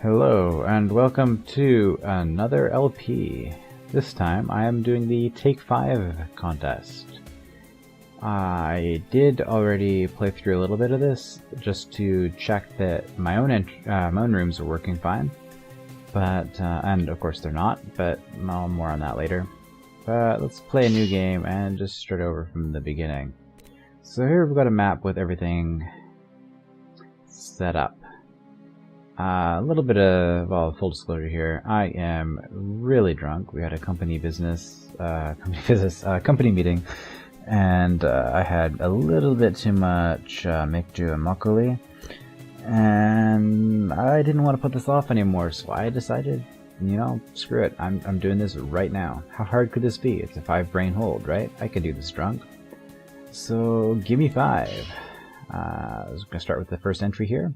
Hello and welcome to another LP. This time I am doing the Take 5 contest. I did already play through a little bit of this just to check that my own rooms are working fine. But and of course they're not, but more on that later. But let's play a new game and just start over from the beginning. So here we've got a map with everything set up. A little bit of, well, full disclosure here. I am really drunk. We had a company meeting, and I had a little bit too much Mikju and Makgeolli, and I didn't want to put this off anymore. So I decided, you know, screw it. I'm doing this right now. How hard could this be? It's a 5 brain hold, right? I could do this drunk. So gimme 5. I was gonna start with the first entry here.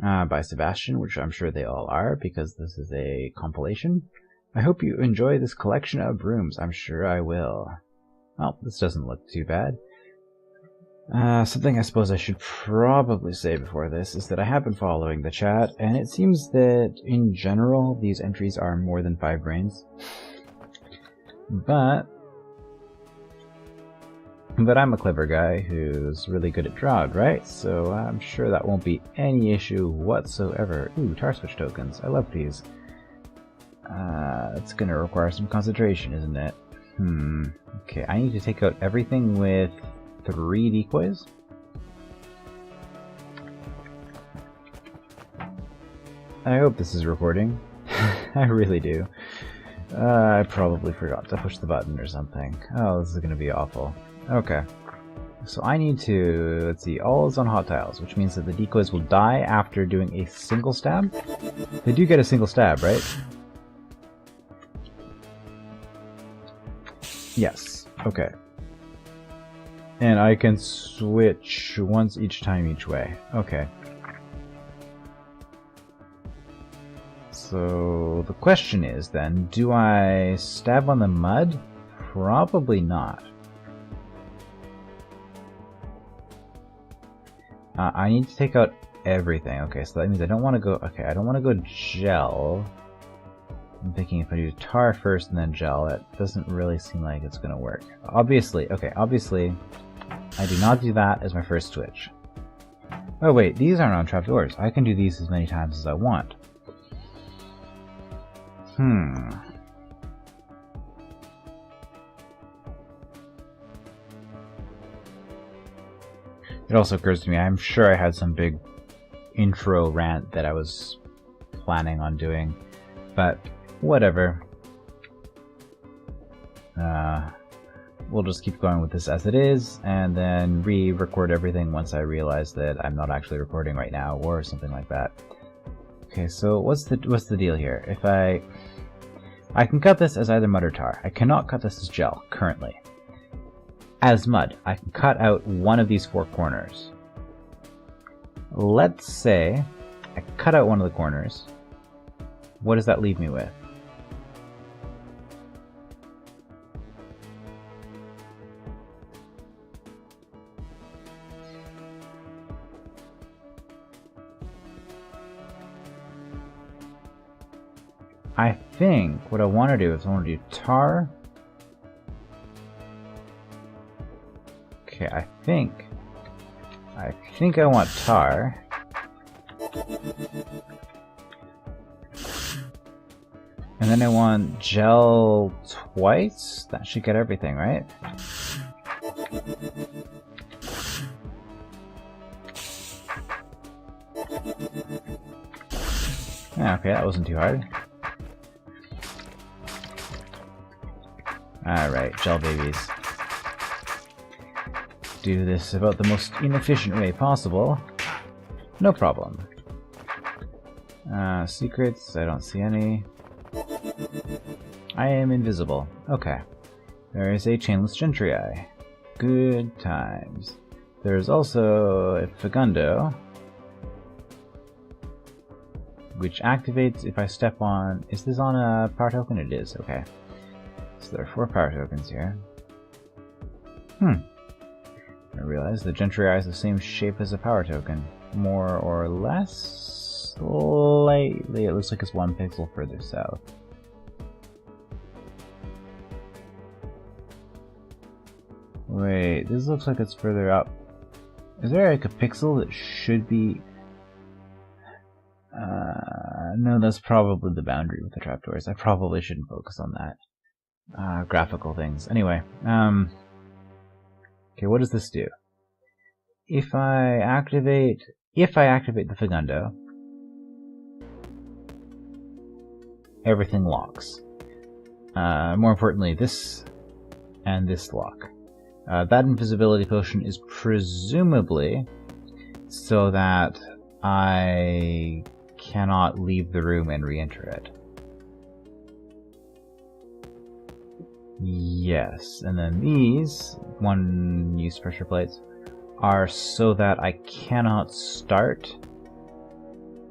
By Sebastian, which I'm sure they all are, because this is a compilation. I hope you enjoy this collection of rooms. I'm sure I will. Well, this doesn't look too bad. Something I suppose I should probably say before this is that I have been following the chat, and it seems that, in general, these entries are more than 5 brains. But I'm a clever guy who's really good at DROD, right? So I'm sure that won't be any issue whatsoever. Ooh, tar switch tokens. I love these. It's gonna require some concentration, isn't it? Okay, I need to take out everything with 3 decoys. I hope this is recording. I really do. I probably forgot to push the button or something. Oh, this is gonna be awful. Okay, so I need to, let's see, all is on hot tiles, which means that the decoys will die after doing a single stab. They do get a single stab, right? Yes, okay. And I can switch once each time each way. Okay. So the question is then, do I stab on the mud? Probably not. I need to take out everything. Okay, so that means I don't want to go. Okay, I don't want to go gel. I'm thinking if I do tar first and then gel, it doesn't really seem like it's gonna work. Obviously, okay, obviously, I do not do that as my first switch. Oh wait, these aren't on trapdoors. I can do these as many times as I want. It also occurs to me, I'm sure I had some big intro rant that I was planning on doing, but whatever. We'll just keep going with this as it is, and then re-record everything once I realize that I'm not actually recording right now, or something like that. Okay, so what's the deal here? If I can cut this as either mud or tar. I cannot cut this as gel currently. As mud, I can cut out one of these 4 corners. Let's say I cut out one of the corners. What does that leave me with? I think what I want to do is I want to do tar. Okay, I think I want tar. And then I want gel twice? That should get everything, right? Yeah, okay, that wasn't too hard. Alright, gel babies. Do this about the most inefficient way possible. No problem. Secrets, I don't see any. I am invisible. Okay. There is a chainless gentry eye. Good times. There is also a Fagundo, which activates if I step on... Is this on a power token? It is, okay. So there are 4 power tokens here. I realize the gentry eye is the same shape as a power token. More or less? slightly, it looks like it's 1 pixel further south. Wait, this looks like it's further up. Is there like a pixel that should be... no, that's probably the boundary with the trapdoors. I probably shouldn't focus on that. Graphical things. Anyway, okay, what does this do? If I activate the Fagundo, everything locks. More importantly, this and this lock. That invisibility potion is presumably so that I cannot leave the room and re-enter it. Yes, and then these one-use pressure plates are so that I cannot start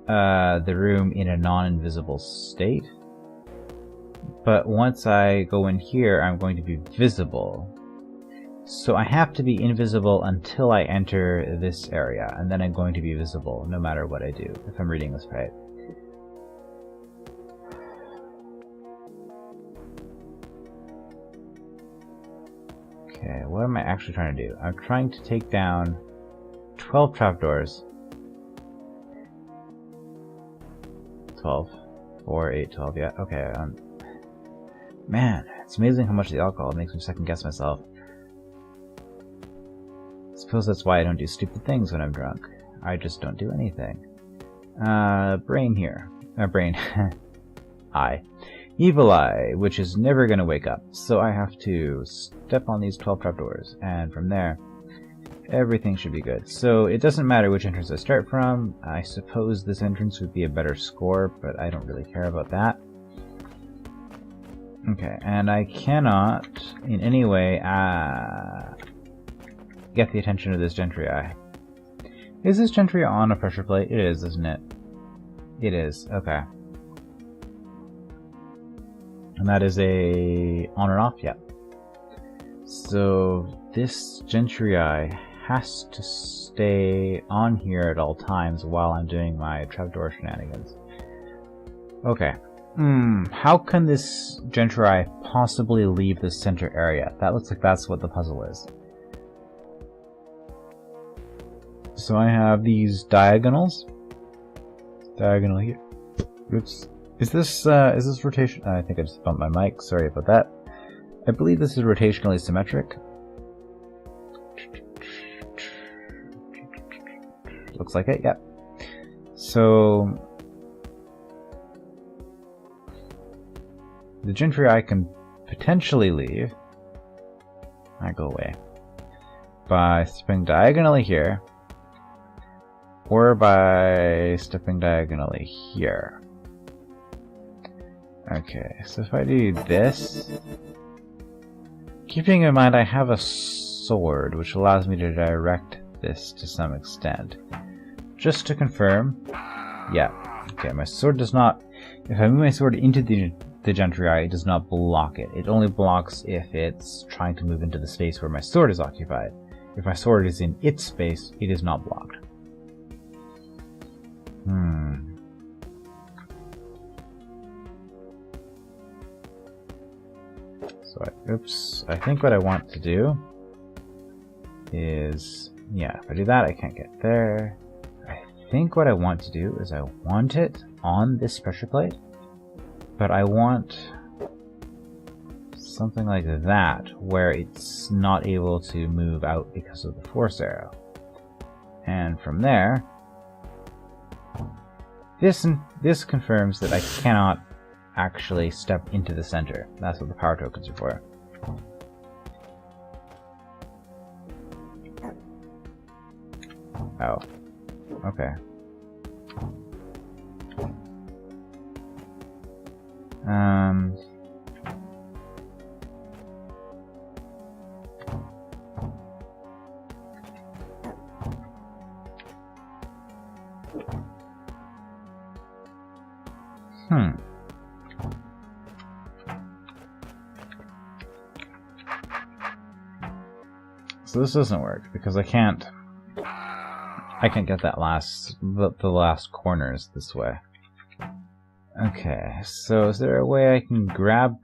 the room in a non-invisible state. But once I go in here, I'm going to be visible. So I have to be invisible until I enter this area, and then I'm going to be visible no matter what I do, if I'm reading this right. Okay, what am I actually trying to do? I'm trying to take down 12 trapdoors. 12. 4, 8, 12, yeah, okay. Man, it's amazing how much the alcohol makes me second guess myself. I suppose that's why I don't do stupid things when I'm drunk. I just don't do anything. Brain here. Brain. Eye. Evil Eye, which is never gonna wake up. So I have to step on these 12 trapdoors, and from there, everything should be good. So it doesn't matter which entrance I start from. I suppose this entrance would be a better score, but I don't really care about that. Okay, and I cannot in any way get the attention of this Gentry Eye. Is this Gentry on a pressure plate? It is, isn't it? It is, okay. And that is a on and off, yeah. So this Gentry Eye has to stay on here at all times while I'm doing my trapdoor shenanigans. Okay. How can this Gentry Eye possibly leave the center area? That looks like that's what the puzzle is. So I have these diagonals. Diagonal here. Oops. Is this rotation? I think I just bumped my mic. Sorry about that. I believe this is rotationally symmetric. Looks like it, yeah. So the Gentry Eye can potentially leave. I go away by stepping diagonally here, or by stepping diagonally here. Okay, so if I do this, keeping in mind I have a sword which allows me to direct this to some extent. Just to confirm, yeah, okay, my sword does not, if I move my sword into the Gentry Eye, it does not block it. It only blocks if it's trying to move into the space where my sword is occupied. If my sword is in its space, it is not blocked. So, oops, I think what I want to do is, yeah, if I do that, I can't get there. I think what I want to do is I want it on this pressure plate, but I want something like that, where it's not able to move out because of the force arrow. And from there, this confirms that I cannot actually step into the center. That's what the power tokens are for. Oh. Okay. So this doesn't work because I can't I can't get that the last corners this way. Okay, so is there a way I can grab...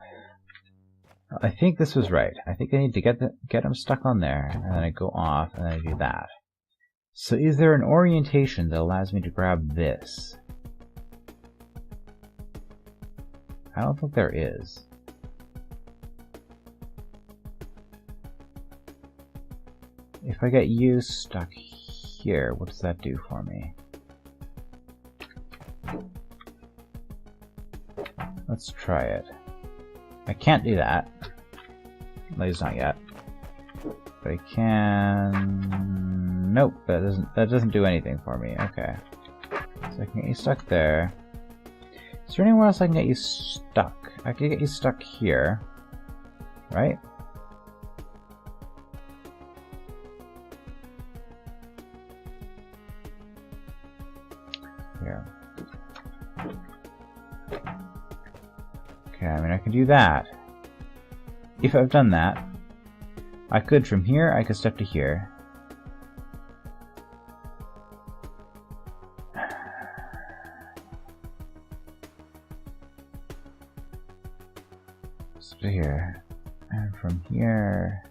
I think this was right. I think I need to get them stuck on there, and then I go off, and then I do that. So is there an orientation that allows me to grab this? I don't think there is. If I get you stuck here, what does that do for me? Let's try it. I can't do that. At least not yet. But I can... Nope, that doesn't do anything for me. Okay. So I can get you stuck there. Is there anywhere else I can get you stuck? I can get you stuck here. Right? Here. Okay, I mean I can do that. If I've done that, I could from here, I could step to here. Step to here. And from here...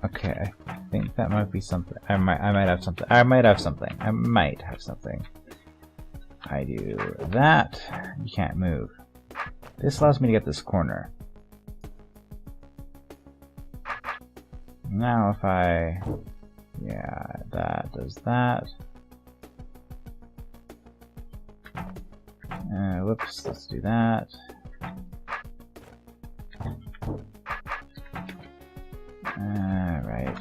Okay, I think that might be something. I might have something. I might have something. I do that. You can't move. This allows me to get this corner. Now if I... Yeah, that does that. Whoops, let's do that. Alright.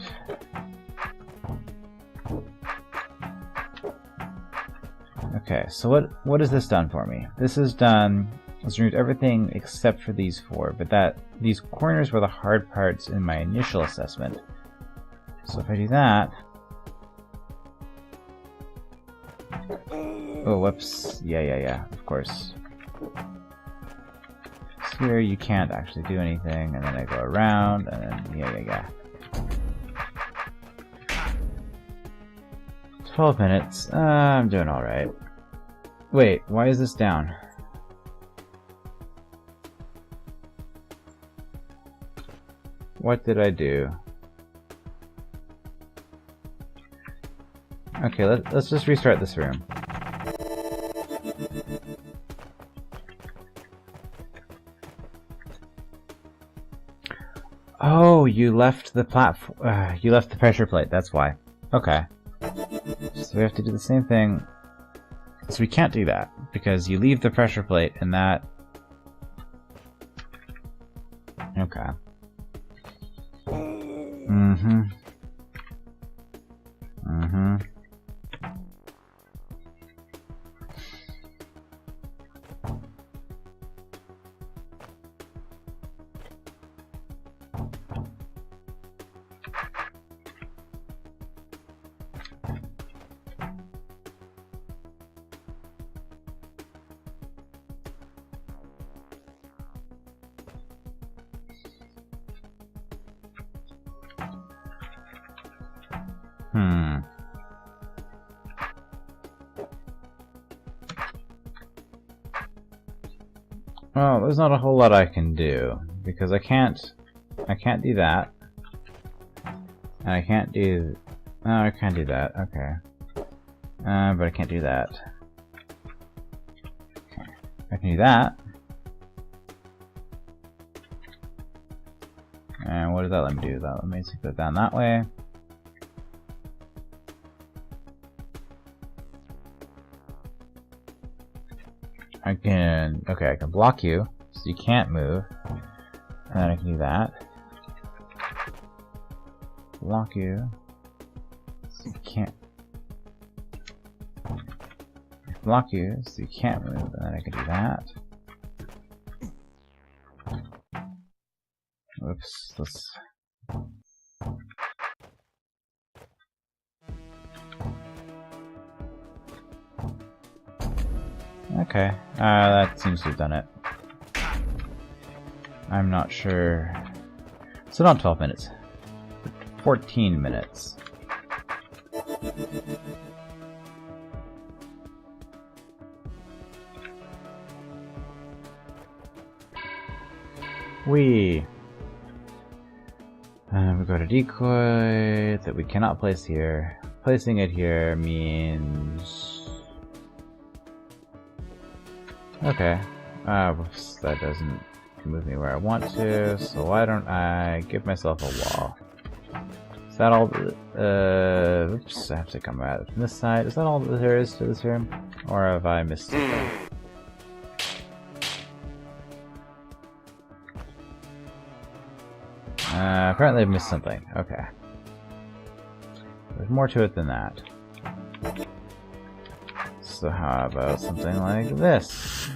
Okay, so what has this done for me? This has done... It's removed everything except for these four, but these corners were the hard parts in my initial assessment. So if I do that... Oh, whoops. Yeah, of course. So here you can't actually do anything, and then I go around, and then yeah. 12 minutes. I'm doing alright. Wait, why is this down? What did I do? Okay, let's just restart this room. Oh, you left the platform. You left the pressure plate. That's why. Okay. So we have to do the same thing. So we can't do that because you leave the pressure plate and that. Okay. Well, there's not a whole lot I can do because I can't do that, and I can't do. No, I can't do that. Okay, but I can't do that. Okay. I can do that. And what does that let me do? That let me put it down that way. I can block you, so you can't move. And then I can do that. Block you, so you can't. Block you, so you can't move, and then I can do that. Whoops, let's... Okay, that seems to have done it. I'm not sure. So not 12 minutes. 14 minutes. We go to decoy that we cannot place here. Placing it here means okay. Whoops, that doesn't move me where I want to. So why don't I give myself a wall? Is that all? Oops, I have to come at it from this side. Is that all that there is to this room, or have I missed something? Apparently I've missed something. Okay. There's more to it than that. So how about something like this?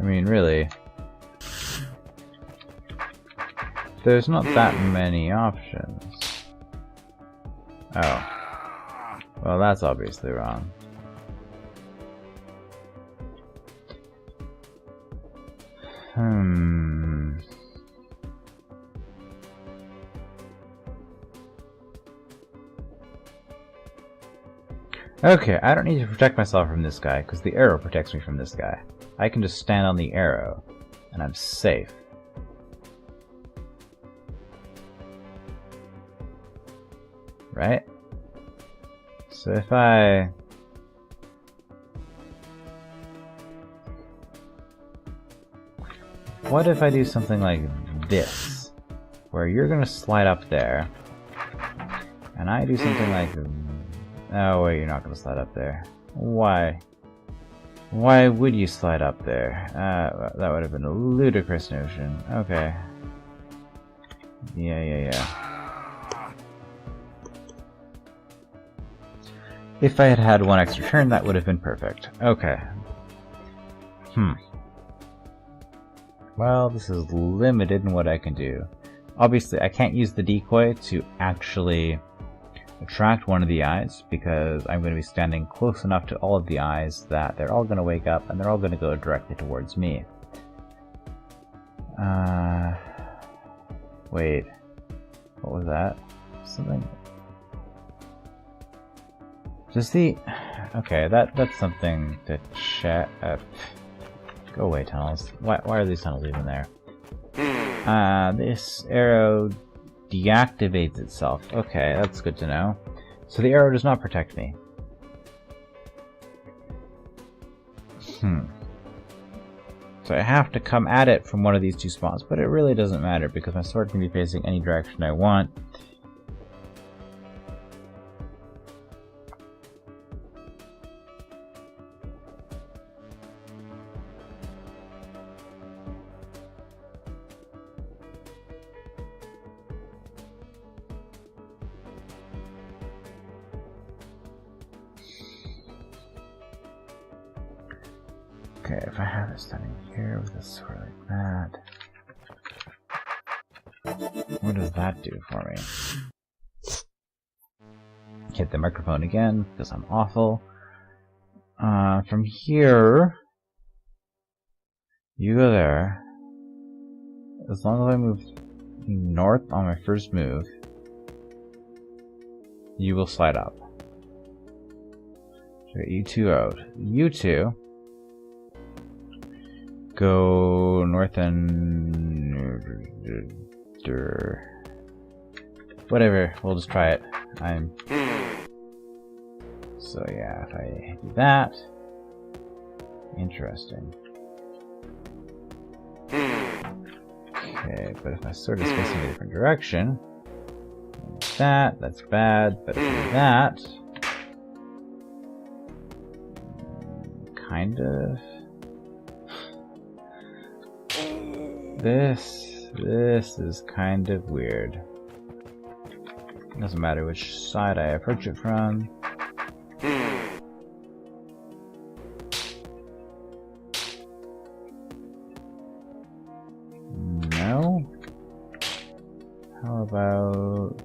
I mean, really, there's not that many options. Oh. Well, that's obviously wrong. Okay, I don't need to protect myself from this guy, because the arrow protects me from this guy. I can just stand on the arrow, and I'm safe. Right? So if I... What if I do something like this? Where you're gonna slide up there, and I do something like... Oh wait, you're not gonna slide up there. Why? Why would you slide up there? That would have been a ludicrous notion. Okay. Yeah. If I had had one extra turn, that would have been perfect. Okay. Well, this is limited in what I can do. Obviously, I can't use the decoy to actually attract one of the eyes, because I'm going to be standing close enough to all of the eyes that they're all going to wake up and they're all going to go directly towards me. Wait. What was that? Something... Does the... Okay, that's something to check... Go away, tunnels. Why are these tunnels even there? This arrow deactivates itself. Okay, that's good to know. So the arrow does not protect me. So I have to come at it from one of these two spots, but it really doesn't matter because my sword can be facing any direction I want. Okay, if I have it standing here with a sword like that, what does that do for me? Hit the microphone again, because I'm awful. From here, you go there. As long as I move north on my first move, you will slide up. So you two out. You two go north and... whatever, we'll just try it. So yeah, if I do that... Interesting. Okay, but if my sword is facing a different direction... That's bad, but if I do that... Kind of... This is kind of weird. Doesn't matter which side I approach it from. No? How about...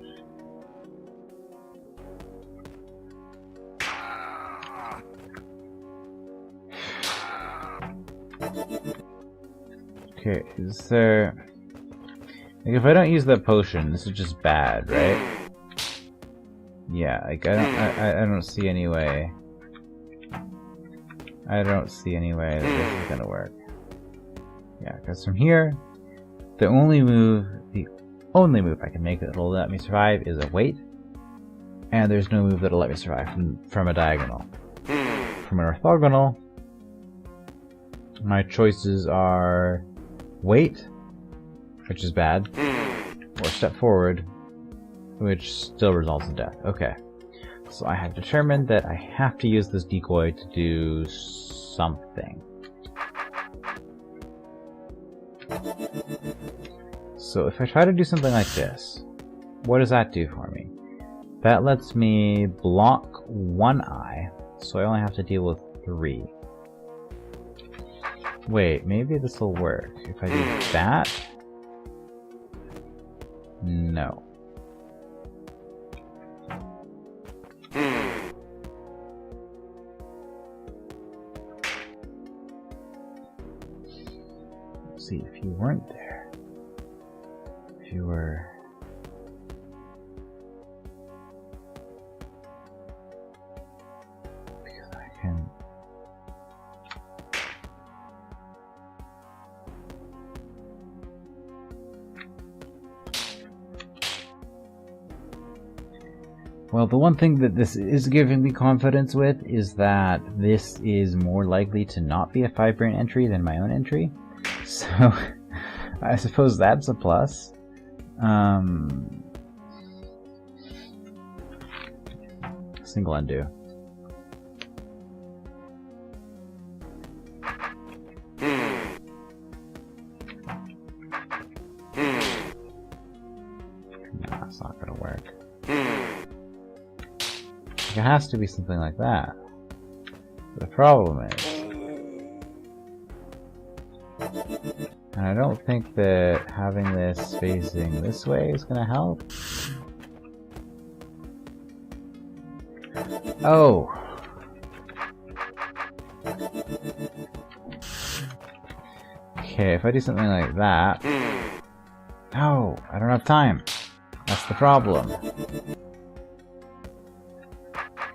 Okay, is there... Like, if I don't use that potion, this is just bad, right? Yeah, like, I don't see any way... I don't see any way that this is gonna work. Yeah, because from here, the only move I can make that'll let me survive is a wait, and there's no move that'll let me survive from a diagonal. From an orthogonal, my choices are wait, which is bad, or step forward, which still results in death. Okay, so I have determined that I have to use this decoy to do something. So if I try to do something like this, what does that do for me? That lets me block one eye, so I only have to deal with 3. Wait, maybe this will work. If I do that? No. Let's see, if you weren't there, if you were... Because I can... Well, the one thing that this is giving me confidence with is that this is more likely to not be a 5-brain entry than my own entry. So, I suppose that's a plus. Single undo. No, that's not gonna work. It has to be something like that. The problem is, and I don't think that having this facing this way is going to help. Oh! Okay, if I do something like that... No! I don't have time! That's the problem.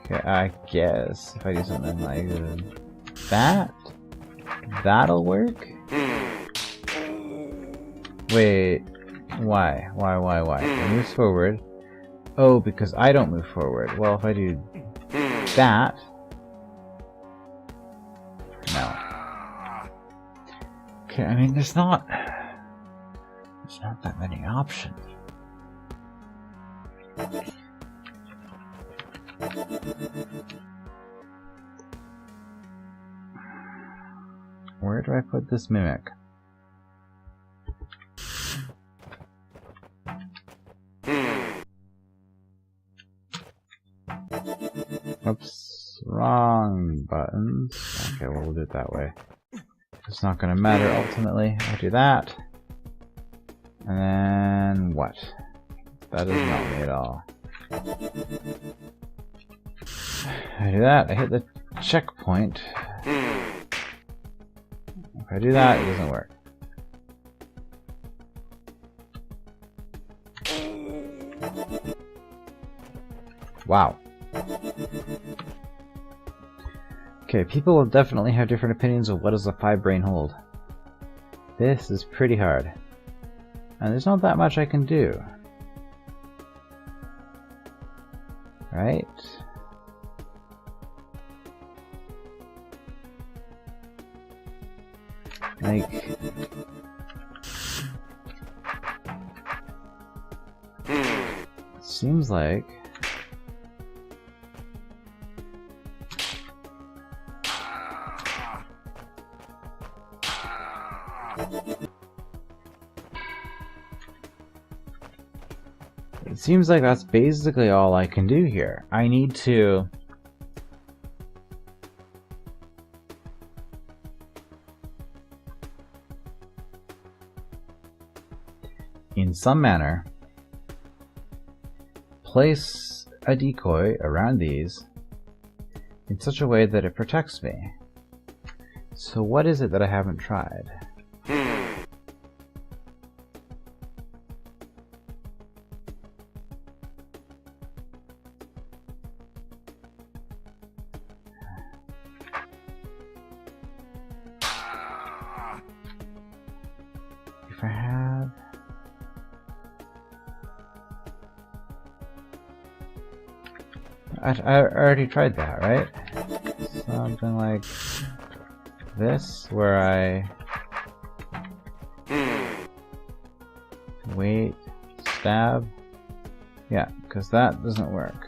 Okay, I guess if I do something like that, that'll work? Wait, why? It moves forward. Oh, because I don't move forward. Well, if I do that... No. Okay, I mean, there's not that many options. Where do I put this mimic? Oops, wrong buttons. Okay, well, we'll do it that way. It's not going to matter ultimately. I do that. And then what? That doesn't help me at all. I do that, I hit the checkpoint. If I do that, it doesn't work. Wow. Okay, people will definitely have different opinions of what is a 5-brain hold. This is pretty hard. And there's not that much I can do. Right? Like... Seems like... It seems like that's basically all I can do here. I need to... in some manner, place a decoy around these in such a way that it protects me. So what is it that I haven't tried? I already tried that, right? Something like this, where I wait, stab. Yeah, because that doesn't work.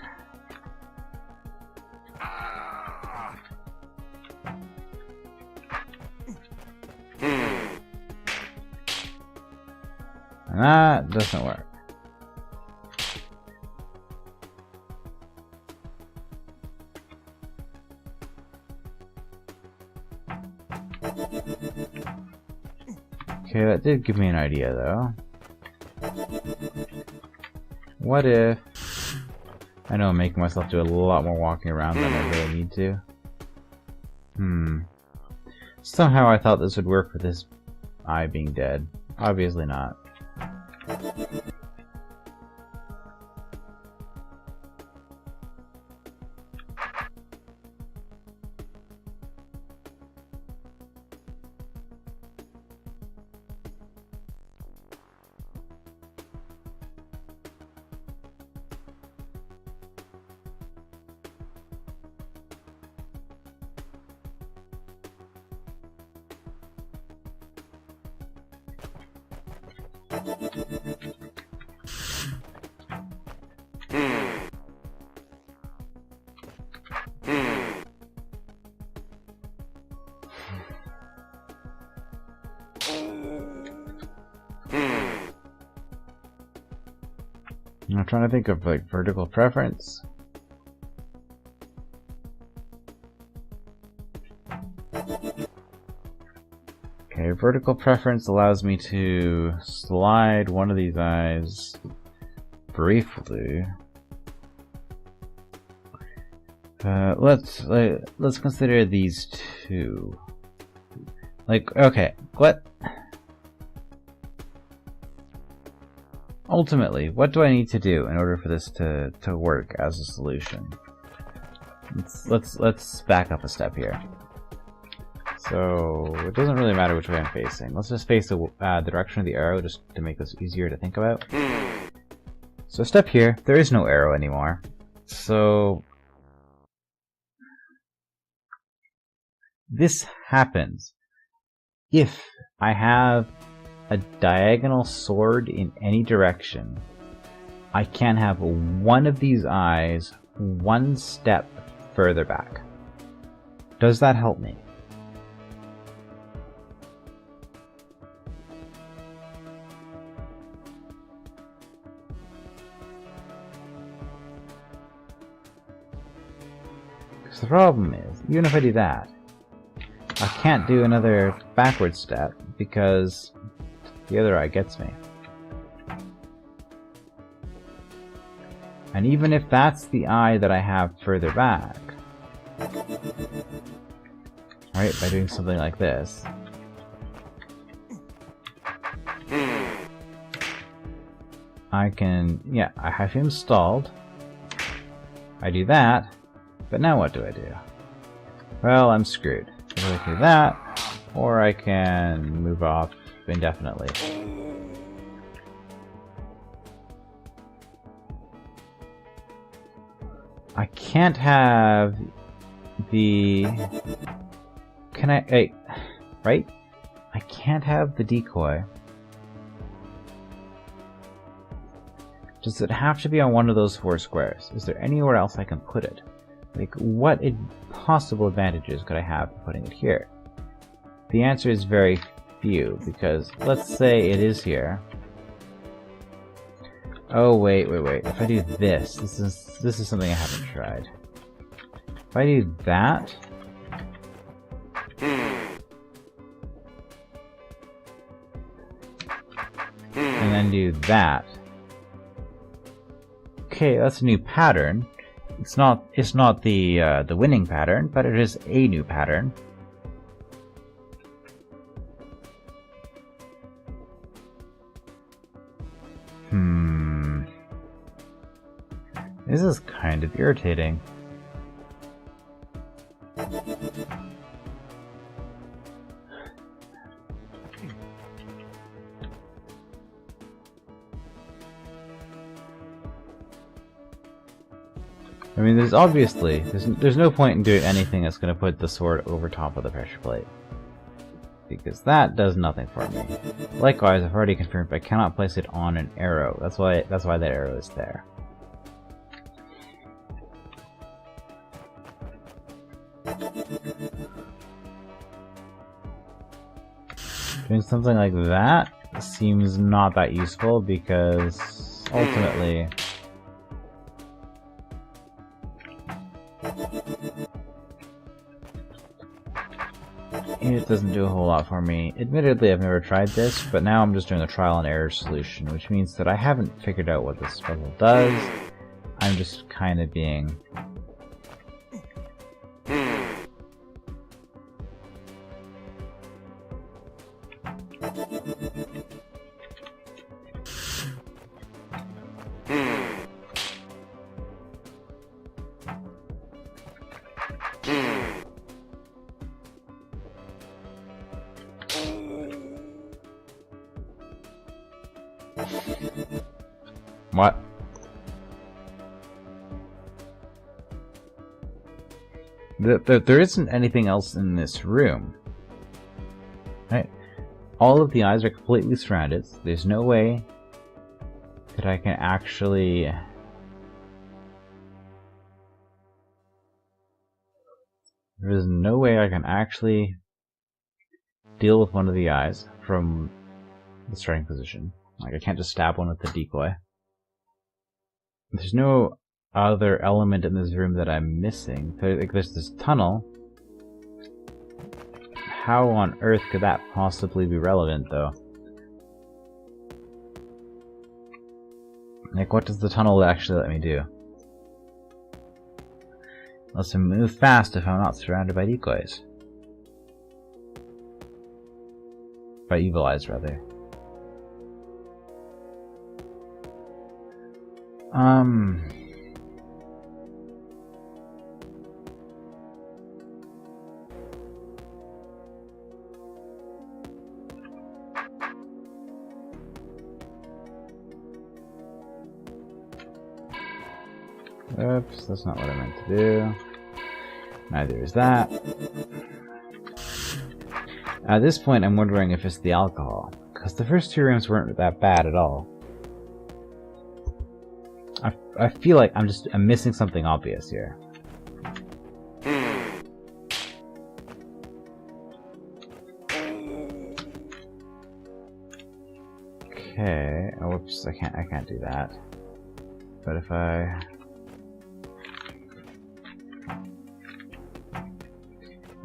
And that doesn't work. Okay, that did give me an idea though. What if... I know I'm making myself do a lot more walking around than I really need to. Somehow I thought this would work with this eye being dead. Obviously not. I'm trying to think of like vertical preference. Okay, vertical preference allows me to slide one of these eyes briefly. Let's consider these two. Like, okay, what? Ultimately, what do I need to do in order for this to work as a solution? Let's back up a step here. So it doesn't really matter which way I'm facing. Let's just face the direction of the arrow just to make this easier to think about. So step here, there is no arrow anymore. So this happens if I have a diagonal sword in any direction. I can have one of these eyes one step further back. Does that help me? Because the problem is, even if I do that, I can't do another backward step because the other eye gets me. And even if that's the eye that I have further back, right, by doing something like this, I can, yeah, I have him stalled. I do that, but now what do I do? Well, I'm screwed. Either I can do that, or I can move off indefinitely. I can't have the... Can I... Hey, right? I can't have the decoy. Does it have to be on one of those 4 squares? Is there anywhere else I can put it? Like, what possible advantages could I have for putting it here? The answer is very few, because let's say it is here. Oh wait. If I do this, this is something I haven't tried. If I do that, and then do that. Okay, that's a new pattern. It's not the winning pattern, but it is a new pattern. This is kind of irritating. I mean, mean, there's obviously there's no point in doing anything that's going to put the sword over top of the pressure plate, because that does nothing for me. Likewise, I've already confirmed I cannot place it on an arrow. That's why that arrow is there. Doing something like that seems not that useful, because ultimately it doesn't do a whole lot for me. Admittedly, I've never tried this, but now I'm just doing a trial and error solution, which means that I haven't figured out what this puzzle does. I'm just kind of being... What? There isn't anything else in this room. Right? All of the eyes are completely surrounded. There's no way that I can actually... There is no way I can actually deal with one of the eyes from the starting position. Like, I can't just stab one with the decoy. There's no other element in this room that I'm missing. There's this tunnel. How on earth could that possibly be relevant, though? Like, what does the tunnel actually let me do? Let's move fast if I'm not surrounded by decoys. By evil eyes, rather. Oops, that's not what I meant to do. Neither is that. At this point, I'm wondering if it's the alcohol, because the first two rooms weren't that bad at all. I feel like I'm missing something obvious here. Okay. Oh, whoops! I can't do that. But if I...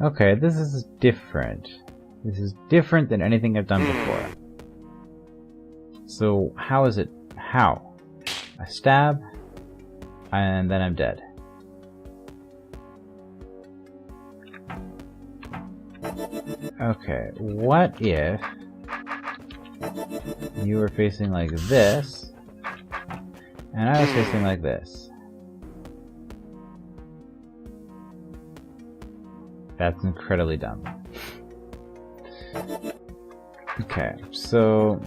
Okay, this is different. This is different than anything I've done before. So how is it? How? I stab, and then I'm dead. Okay, what if you were facing like this, and I was facing like this? That's incredibly dumb. Okay, so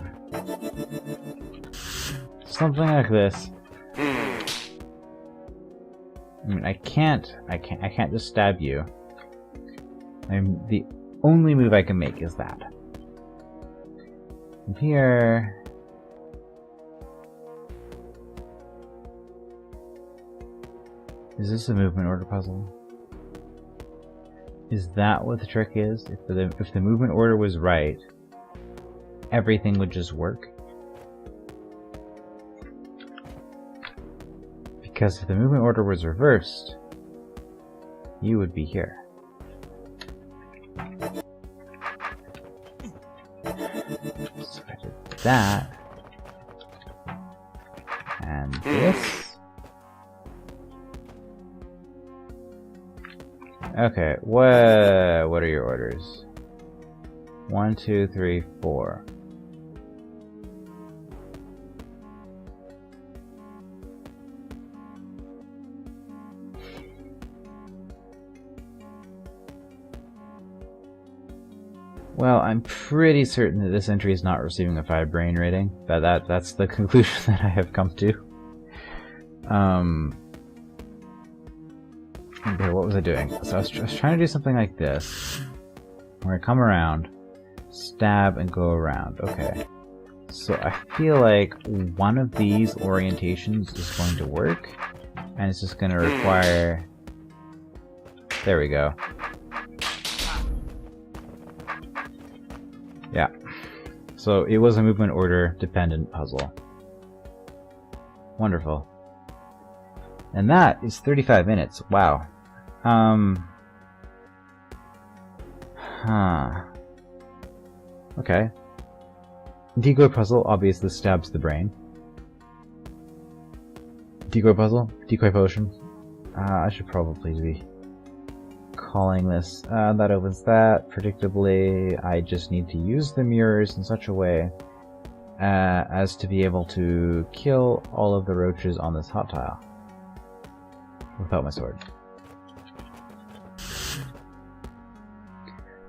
something like this. I mean, I can't just stab you. The only move I can make is that. And here, is this a movement order puzzle? Is that what the trick is? If the movement order was right, everything would just work? Because if the movement order was reversed, you would be here. So I did that. And this. Okay, what are your orders? 1, 2, 3, 4. Well, I'm pretty certain that this entry is not receiving a 5 brain rating. That's the conclusion that I have come to. Okay, what was I doing? So I was trying to do something like this. Where I come around, stab, and go around. Okay. So I feel like one of these orientations is going to work. And it's just going to require... There we go. Yeah. So it was a movement order dependent puzzle. Wonderful. And that is 35 minutes. Wow. Okay. Decoy puzzle obviously stabs the brain. Decoy puzzle? Decoy potion? I should probably be calling this. That opens that. Predictably, I just need to use the mirrors in such a way as to be able to kill all of the roaches on this hot tile. Without my sword.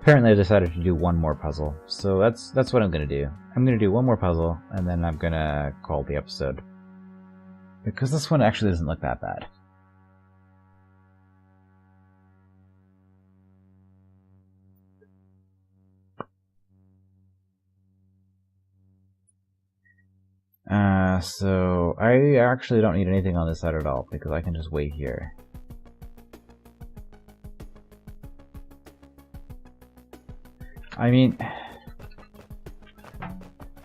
Apparently I decided to do one more puzzle, so that's what I'm gonna do. I'm gonna do one more puzzle, and then I'm gonna call the episode. Because this one actually doesn't look that bad. So I actually don't need anything on this side at all, because I can just wait here. I mean,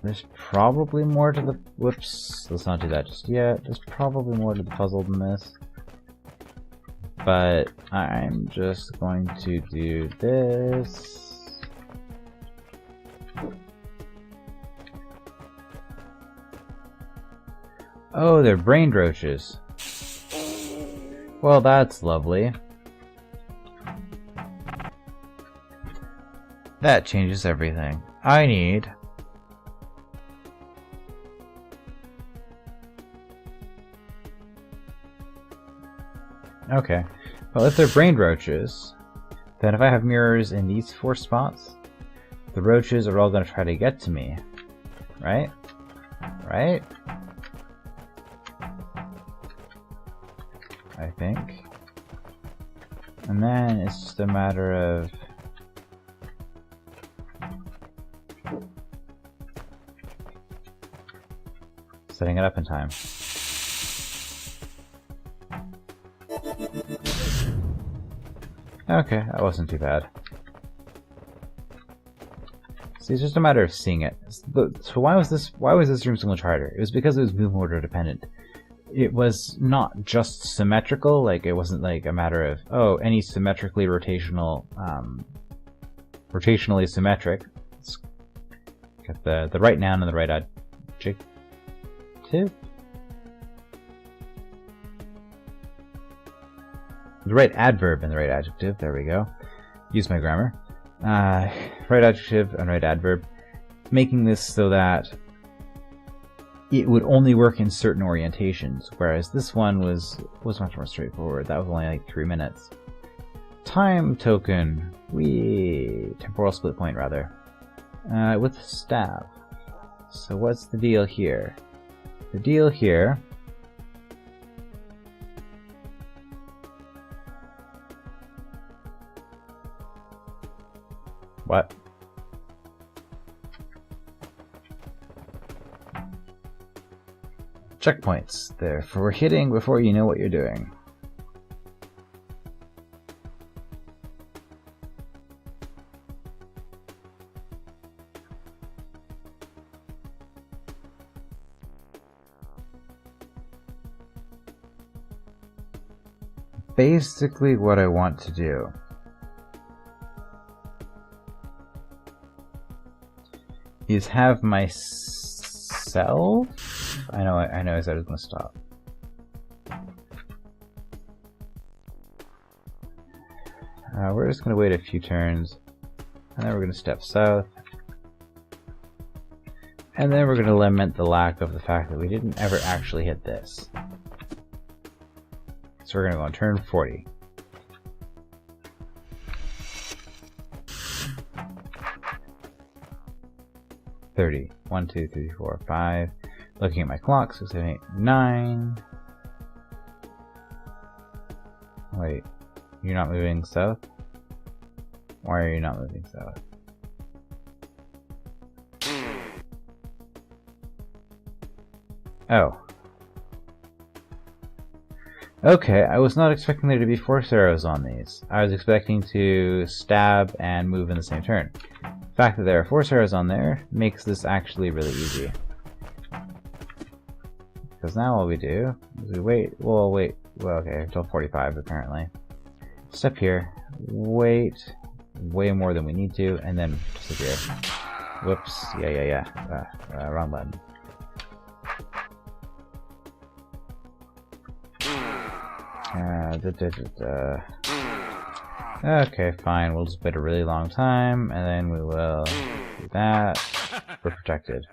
there's probably more to the... Whoops, let's not do that just yet. There's probably more to the puzzle than this. But I'm just going to do this. Oh, they're brain roaches. Well, that's lovely. That changes everything. I need... Okay. Well, if they're brain roaches, then if I have mirrors in these 4 spots, the roaches are all going to try to get to me. Right? Right? I think. And then it's just a matter of... setting it up in time. Okay, that wasn't too bad. See, it's just a matter of seeing it. So why was this room so much harder? It was because it was movement order dependent. It was not just symmetrical, like it wasn't like a matter of, oh, any symmetrically rotational, rotationally symmetric. Let's get the right noun and the right adjective. The right adverb and the right adjective, there we go. Use my grammar. Right adjective and right adverb. Making this so that it would only work in certain orientations, whereas this one was much more straightforward. That was only like 3 minutes. Time token. Temporal split point, rather. With stab. So what's the deal here? The deal here... What? Checkpoints. They're for hitting before you know what you're doing. Basically what I want to do is have myself... I know I said I was going to stop. We're just going to wait a few turns, and then we're going to step south. And then we're going to lament the lack of the fact that we didn't ever actually hit this. So we're going to go on turn 40. $30. 1, 2, 3, 4, 5. Looking at my clock, 6, 7, 8, 9. Wait. You're not moving south? Why are you not moving south? Oh. Okay, I was not expecting there to be force arrows on these. I was expecting to stab and move in the same turn. The fact that there are force arrows on there makes this actually really easy. Because now what we do is we wait, well okay, until 45 apparently. Step here, wait way more than we need to, and then disappear. Whoops, wrong button. Okay, fine, we'll just wait a really long time, and then we will do that. We're protected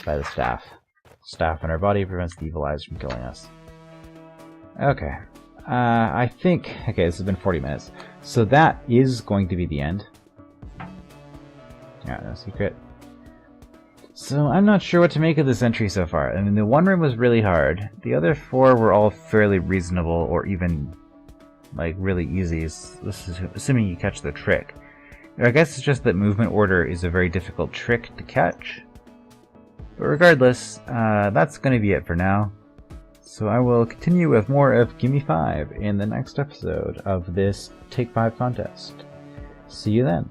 by the staff. Staff in our body prevents the evil eyes from killing us. Okay. I think... Okay, this has been 40 minutes. So that is going to be the end. Yeah, no secret. So I'm not sure what to make of this entry so far. I mean, the one room was really hard. The other 4 were all fairly reasonable, or even, like, really easy. This is assuming you catch the trick. I guess it's just that movement order is a very difficult trick to catch. But regardless, that's going to be it for now. So I will continue with more of Gimme 5 in the next episode of this Take 5 contest. See you then.